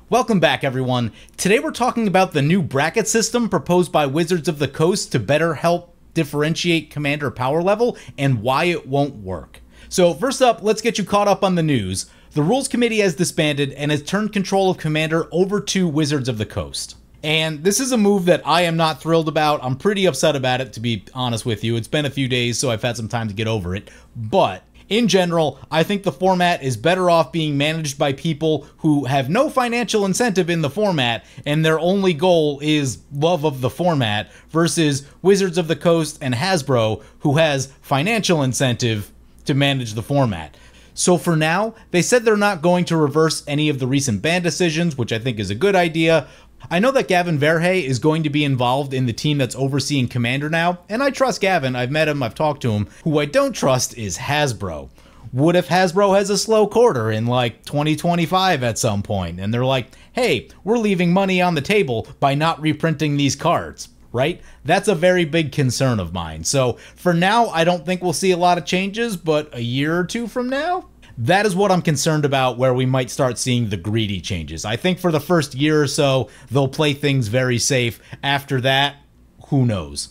Welcome back, everyone. Today we're talking about the new bracket system proposed by Wizards of the Coast to better help differentiate commander power level and why it won't work. So first up, let's get you caught up on the news. The Rules Committee has disbanded and has turned control of Commander over to Wizards of the Coast. And this is a move that I am not thrilled about. I'm pretty upset about it, to be honest with you. It's been a few days, so I've had some time to get over it. But in general, I think the format is better off being managed by people who have no financial incentive in the format and their only goal is love of the format versus Wizards of the Coast and Hasbro, who has financial incentive to manage the format. So for now, they said they're not going to reverse any of the recent ban decisions, which I think is a good idea. I know that Gavin Verhey is going to be involved in the team that's overseeing Commander now, and I trust Gavin. I've met him, I've talked to him. Who I don't trust is Hasbro. What if Hasbro has a slow quarter in like 2025 at some point, and they're like, hey, we're leaving money on the table by not reprinting these cards, right? That's a very big concern of mine. So for now, I don't think we'll see a lot of changes, but a year or two from now, that is what I'm concerned about, where we might start seeing the greedy changes. I think for the first year or so, they'll play things very safe. After that, who knows?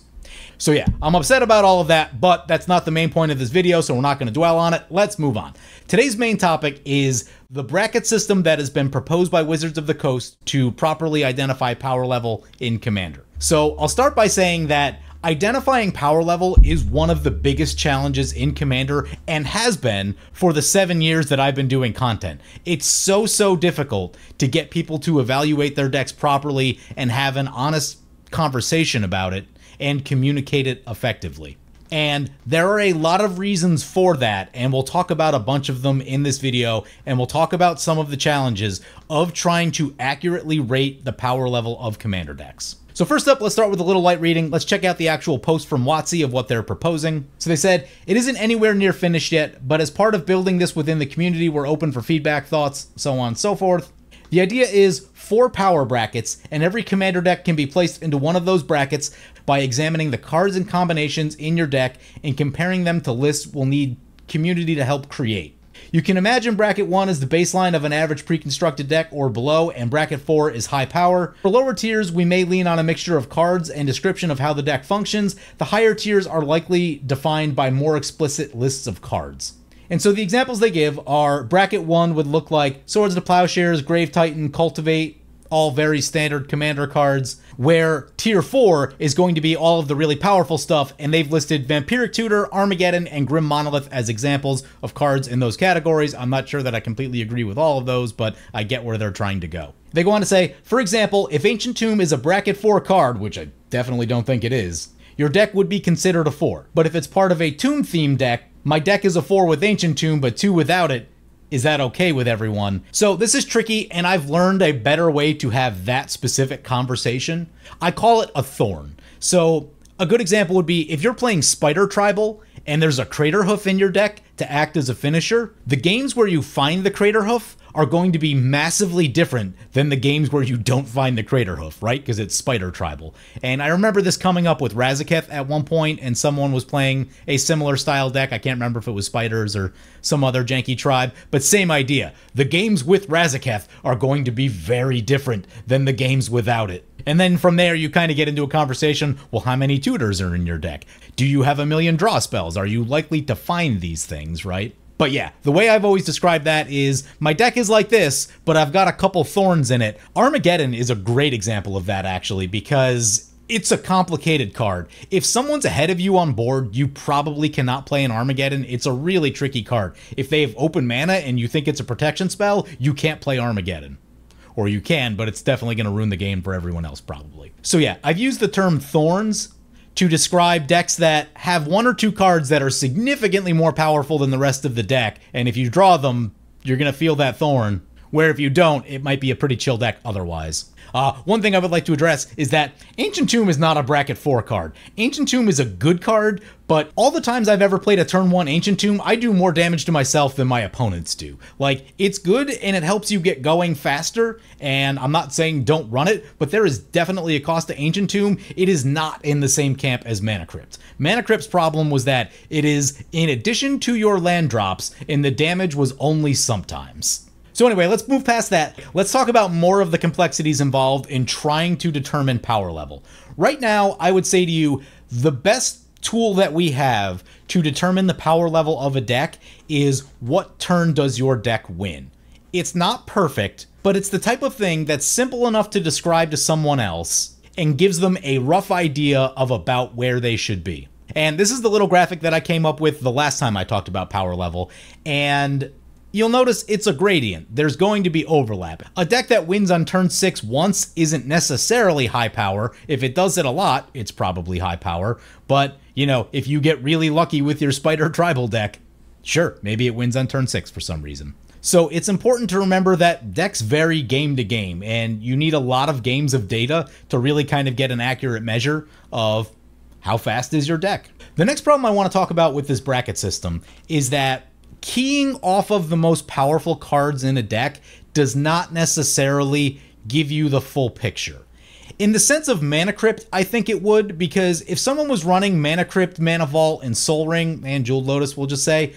So yeah, I'm upset about all of that, but that's not the main point of this video, so we're not going to dwell on it. Let's move on. Today's main topic is the bracket system that has been proposed by Wizards of the Coast to properly identify power level in Commander. So I'll start by saying that identifying power level is one of the biggest challenges in Commander and has been for the 7 years that I've been doing content. It's so difficult to get people to evaluate their decks properly and have an honest conversation about it and communicate it effectively. And there are a lot of reasons for that, and we'll talk about a bunch of them in this video, and we'll talk about some of the challenges of trying to accurately rate the power level of Commander decks. So first up, let's start with a little light reading. Let's check out the actual post from WotC of what they're proposing. So they said, it isn't anywhere near finished yet, but as part of building this within the community, we're open for feedback, thoughts, so on and so forth. The idea is 4 power brackets, and every Commander deck can be placed into one of those brackets by examining the cards and combinations in your deck and comparing them to lists we'll need community to help create. You can imagine bracket 1 as the baseline of an average pre-constructed deck or below, and bracket 4 is high power. For lower tiers, we may lean on a mixture of cards and description of how the deck functions. The higher tiers are likely defined by more explicit lists of cards. And so the examples they give are bracket 1 would look like Swords to Plowshares, Grave Titan, Cultivate, all very standard Commander cards, where tier 4 is going to be all of the really powerful stuff, and they've listed Vampiric Tutor, Armageddon, and Grim Monolith as examples of cards in those categories. I'm not sure that I completely agree with all of those, but I get where they're trying to go. They go on to say, for example, if Ancient Tomb is a bracket 4 card, which I definitely don't think it is, your deck would be considered a 4. But if it's part of a Tomb-themed deck, my deck is a 4 with Ancient Tomb, but 2 without it. Is that okay with everyone? So this is tricky, and I've learned a better way to have that specific conversation. I call it a thorn. So a good example would be if you're playing Spider Tribal and there's a Crater Hoof in your deck to act as a finisher, the games where you find the Crater Hoof are going to be massively different than the games where you don't find the Crater Hoof, right? Because it's Spider Tribal. And I remember this coming up with Razaketh at one point, and someone was playing a similar style deck. I can't remember if it was Spiders or some other janky tribe, but same idea. The games with Razaketh are going to be very different than the games without it. And then from there, you kind of get into a conversation, well, how many tutors are in your deck? Do you have a million draw spells? Are you likely to find these things, right? But yeah, the way I've always described that is, my deck is like this, but I've got a couple thorns in it. Armageddon is a great example of that, actually, because it's a complicated card. If someone's ahead of you on board, you probably cannot play an Armageddon. It's a really tricky card. If they have open mana and you think it's a protection spell, you can't play Armageddon. Or you can, but it's definitely going to ruin the game for everyone else, probably. So yeah, I've used the term thorns to describe decks that have 1 or 2 cards that are significantly more powerful than the rest of the deck, and if you draw them, you're going to feel that thorn, where if you don't, it might be a pretty chill deck otherwise. One thing I would like to address is that Ancient Tomb is not a bracket 4 card. Ancient Tomb is a good card, but all the times I've ever played a turn 1 Ancient Tomb, I do more damage to myself than my opponents do. Like, it's good and it helps you get going faster, and I'm not saying don't run it, but there is definitely a cost to Ancient Tomb. It is not in the same camp as Mana Crypt. Mana Crypt's problem was that it is in addition to your land drops, and the damage was only sometimes. So anyway, let's move past that. Let's talk about more of the complexities involved in trying to determine power level. Right now, I would say to you, the best tool that we have to determine the power level of a deck is what turn does your deck win. It's not perfect, but it's the type of thing that's simple enough to describe to someone else and gives them a rough idea of about where they should be. And this is the little graphic that I came up with the last time I talked about power level, and you'll notice it's a gradient. There's going to be overlap. A deck that wins on turn 6 once isn't necessarily high power. If it does it a lot, it's probably high power. But, you know, if you get really lucky with your Spider Tribal deck, sure, maybe it wins on turn 6 for some reason. So it's important to remember that decks vary game to game, and you need a lot of games of data to really kind of get an accurate measure of how fast is your deck. The next problem I want to talk about with this bracket system is that keying off of the most powerful cards in a deck does not necessarily give you the full picture. In the sense of Mana Crypt, I think it would, because if someone was running Mana Crypt, Mana Vault, and Soul Ring, and Jeweled Lotus, we'll just say,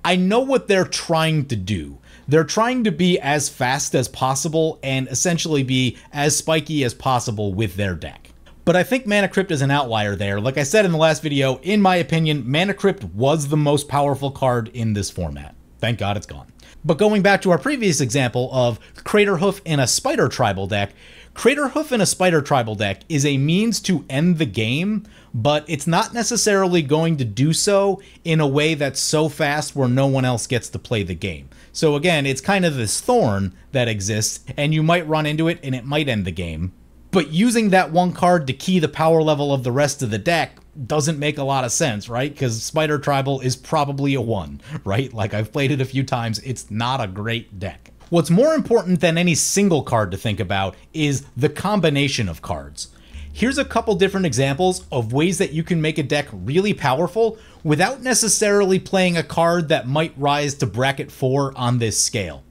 I know what they're trying to do. They're trying to be as fast as possible and essentially be as spiky as possible with their deck. But I think Mana Crypt is an outlier there. Like I said in the last video, in my opinion, Mana Crypt was the most powerful card in this format. Thank God it's gone. But going back to our previous example of Craterhoof in a Spider Tribal deck, Craterhoof in a Spider Tribal deck is a means to end the game, but it's not necessarily going to do so in a way that's so fast where no one else gets to play the game. So again, it's kind of this thorn that exists, and you might run into it and it might end the game. But using that one card to key the power level of the rest of the deck doesn't make a lot of sense, right? Because Spider Tribal is probably a 1, right? Like, I've played it a few times, it's not a great deck. What's more important than any single card to think about is the combination of cards. Here's a couple different examples of ways that you can make a deck really powerful without necessarily playing a card that might rise to bracket 4 on this scale.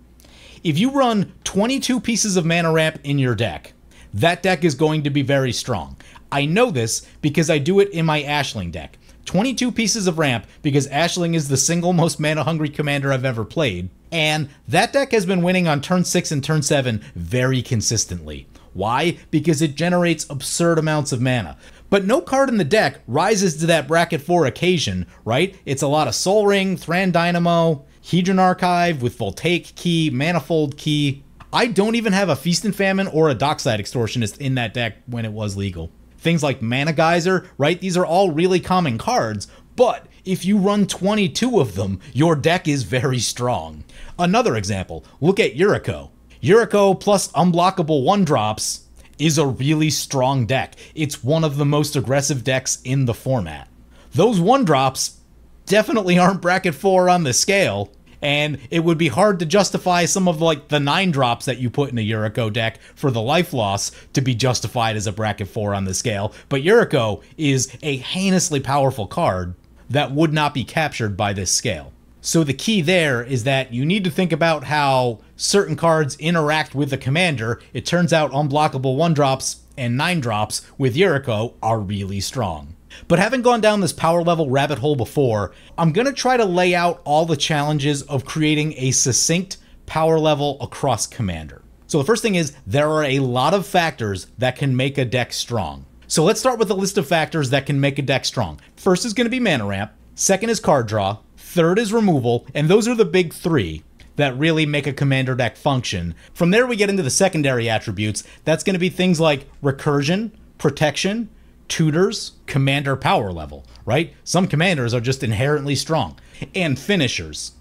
If you run 22 pieces of mana ramp in your deck, that deck is going to be very strong. I know this because I do it in my Ashling deck. 22 pieces of ramp because Ashling is the single most mana-hungry commander I've ever played, and that deck has been winning on turn 6 and turn 7 very consistently. Why? Because it generates absurd amounts of mana. But no card in the deck rises to that bracket 4 occasion, right? It's a lot of Soul Ring, Thran Dynamo, Hedron Archive with Voltaic Key, Manifold Key. I don't even have a Feast and Famine or a Dockside Extortionist in that deck when it was legal. Things like Mana Geyser, right? These are all really common cards, but if you run 22 of them, your deck is very strong. Another example, look at Yuriko. Yuriko plus unblockable 1-drops is a really strong deck. It's one of the most aggressive decks in the format. Those 1-drops definitely aren't bracket 4 on the scale, and it would be hard to justify some of like the 9-drops that you put in a Yuriko deck for the life loss to be justified as a bracket 4 on the scale. But Yuriko is a heinously powerful card that would not be captured by this scale. So the key there is that you need to think about how certain cards interact with the commander. It turns out unblockable 1-drops and 9-drops with Yuriko are really strong. But having gone down this power level rabbit hole before, I'm going to try to lay out all the challenges of creating a succinct power level across Commander. So the first thing is, there are a lot of factors that can make a deck strong. So let's start with a list of factors that can make a deck strong. First is going to be mana ramp, second is card draw, third is removal, and those are the big 3 that really make a Commander deck function. From there we get into the secondary attributes. That's going to be things like recursion, protection, tutors, commander power level, right? Some commanders are just inherently strong, and finishers.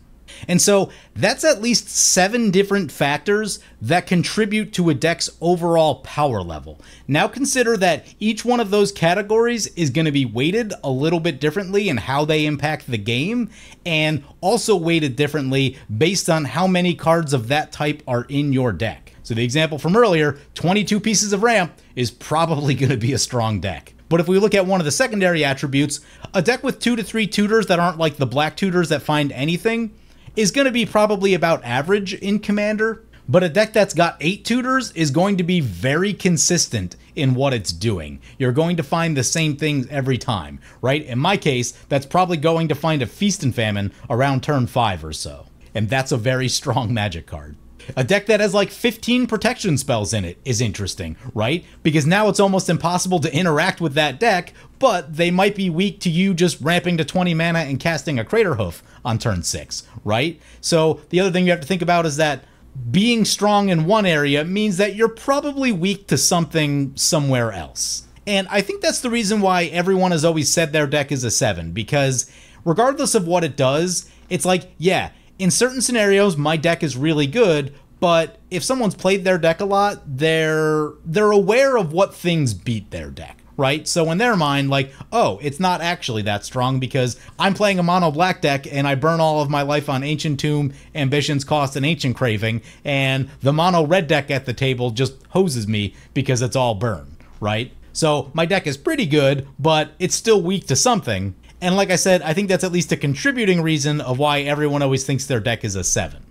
And so that's at least 7 different factors that contribute to a deck's overall power level. Now consider that each one of those categories is going to be weighted a little bit differently in how they impact the game, and also weighted differently based on how many cards of that type are in your deck. So the example from earlier, 22 pieces of ramp is probably going to be a strong deck. But if we look at one of the secondary attributes, a deck with 2 to 3 tutors that aren't like the black tutors that find anything is going to be probably about average in Commander. But a deck that's got 8 tutors is going to be very consistent in what it's doing. You're going to find the same things every time, right? In my case, that's probably going to find a Feast and Famine around turn 5 or so. And that's a very strong Magic card. A deck that has like 15 protection spells in it is interesting, right? Because now it's almost impossible to interact with that deck, but they might be weak to you just ramping to 20 mana and casting a Crater Hoof on turn 6, right? So the other thing you have to think about is that being strong in one area means that you're probably weak to something somewhere else. And I think that's the reason why everyone has always said their deck is a 7, because regardless of what it does, it's like, yeah, in certain scenarios, my deck is really good, but if someone's played their deck a lot, they're aware of what things beat their deck, right? So in their mind, like, oh, it's not actually that strong because I'm playing a mono black deck and I burn all of my life on Ancient Tomb, Ambition's Cost, and Ancient Craving, and the mono red deck at the table just hoses me because it's all burn, right? So my deck is pretty good, but it's still weak to something. And like I said, I think that's at least a contributing reason of why everyone always thinks their deck is a 7.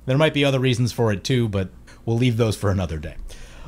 There might be other reasons for it too, but we'll leave those for another day.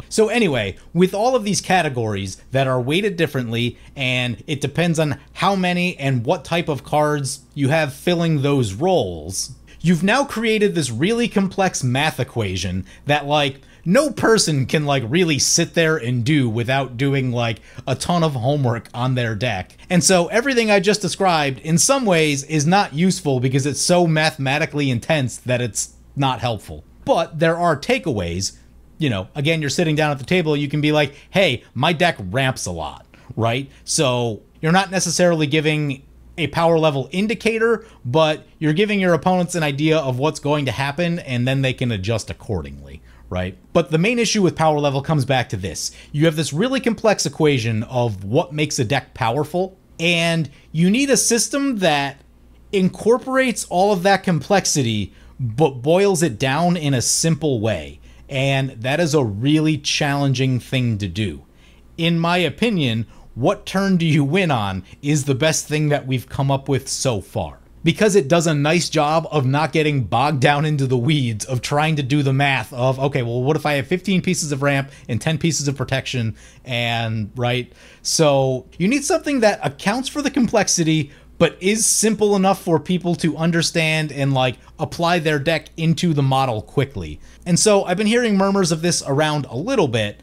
So anyway, with all of these categories that are weighted differently, and it depends on how many and what type of cards you have filling those roles, you've now created this really complex math equation that, like, no person can, like, really sit there and do without doing, like, a ton of homework on their deck. And so everything I just described, in some ways, is not useful because it's so mathematically intense that it's not helpful. But there are takeaways. You know, again, you're sitting down at the table, you can be like, hey, my deck ramps a lot, right? So you're not necessarily giving a power level indicator, but you're giving your opponents an idea of what's going to happen, and then they can adjust accordingly, right? But the main issue with power level comes back to this. You have this really complex equation of what makes a deck powerful, and you need a system that incorporates all of that complexity, but boils it down in a simple way. And that is a really challenging thing to do. In my opinion, what turn do you win on is the best thing that we've come up with so far. Because it does a nice job of not getting bogged down into the weeds of trying to do the math of, okay, well, what if I have 15 pieces of ramp and 10 pieces of protection, and right? So you need something that accounts for the complexity, but is simple enough for people to understand and, like, apply their deck into the model quickly. And so I've been hearing murmurs of this around a little bit.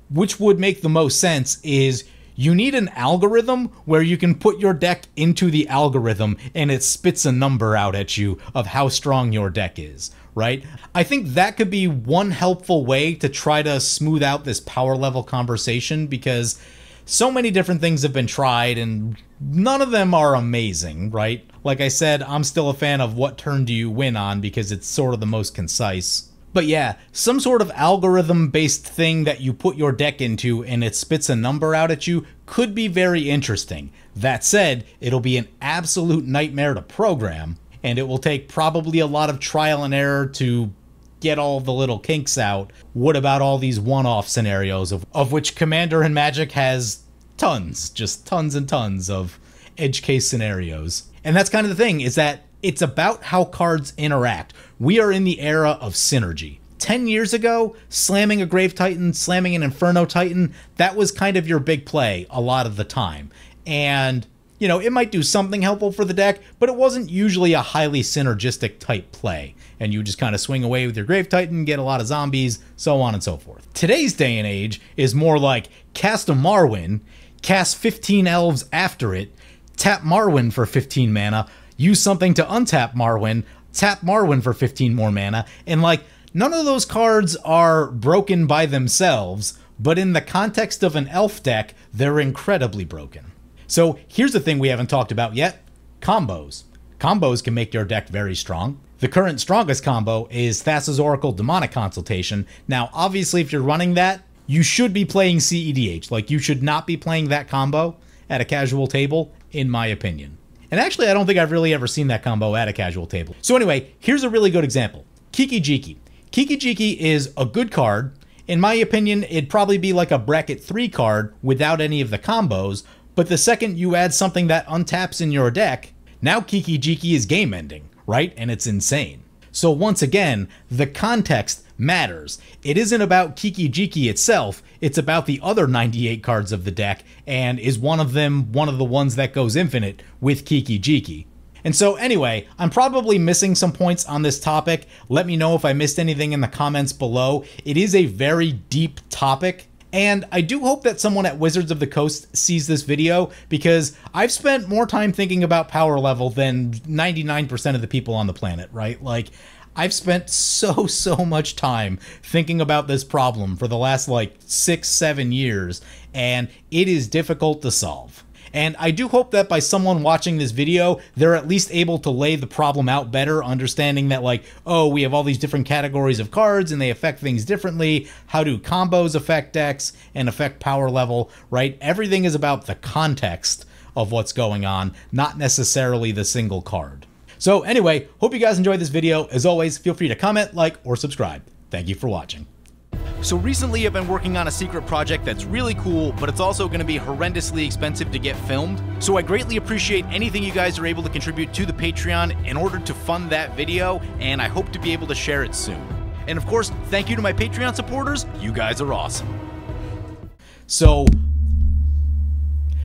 Which would make the most sense is you need an algorithm where you can put your deck into the algorithm and it spits a number out at you of how strong your deck is, right? I think that could be one helpful way to try to smooth out this power level conversation, because so many different things have been tried and none of them are amazing, right? Like I said, I'm still a fan of what turn do you win on because it's sort of the most concise. But yeah, some sort of algorithm-based thing that you put your deck into and it spits a number out at you could be very interesting. That said, it'll be an absolute nightmare to program, and it will take probably a lot of trial and error to get all the little kinks out. What about all these one-off scenarios of which Commander and Magic has tons, just tons and tons of edge case scenarios. And that's kind of the thing, is that it's about how cards interact. We are in the era of synergy. 10 years ago, slamming a Grave Titan, slamming an Inferno Titan, that was kind of your big play a lot of the time. And, you know, it might do something helpful for the deck, but it wasn't usually a highly synergistic type play. And you just kind of swing away with your Grave Titan, get a lot of zombies, so on and so forth. Today's day and age is more like cast a Marwyn, cast 15 elves after it, tap Marwyn for 15 mana, use something to untap Marwyn, tap Marwyn for 15 more mana, and, like, none of those cards are broken by themselves, but in the context of an elf deck, they're incredibly broken. So here's the thing we haven't talked about yet: combos. Combos can make your deck very strong. The current strongest combo is Thassa's Oracle Demonic Consultation. Now, obviously, if you're running that, you should be playing CEDH. Like, you should not be playing that combo at a casual table, in my opinion. And actually, I don't think I've really ever seen that combo at a casual table. So anyway, here's a really good example. Kiki Jiki. Kiki Jiki is a good card. In my opinion, it'd probably be like a bracket 3 card without any of the combos, but the second you add something that untaps in your deck, now Kiki Jiki is game ending, right? And it's insane. So once again, the context matters. It isn't about Kiki Jiki itself, it's about the other 98 cards of the deck, and is one of them one of the ones that goes infinite with Kiki Jiki. And so anyway, I'm probably missing some points on this topic. Let me know if I missed anything in the comments below. It is a very deep topic. And I do hope that someone at Wizards of the Coast sees this video, because I've spent more time thinking about power level than 99% of the people on the planet, right? Like, I've spent so much time thinking about this problem for the last like 6-7 years, and it is difficult to solve. And I do hope that by someone watching this video, they're at least able to lay the problem out better, understanding that like, oh, we have all these different categories of cards and they affect things differently. How do combos affect decks and affect power level, right? Everything is about the context of what's going on, not necessarily the single card. So anyway, hope you guys enjoyed this video. As always, feel free to comment, like, or subscribe. Thank you for watching. So recently I've been working on a secret project that's really cool, but it's also going to be horrendously expensive to get filmed. So I greatly appreciate anything you guys are able to contribute to the Patreon in order to fund that video, and I hope to be able to share it soon. And of course, thank you to my Patreon supporters. You guys are awesome. So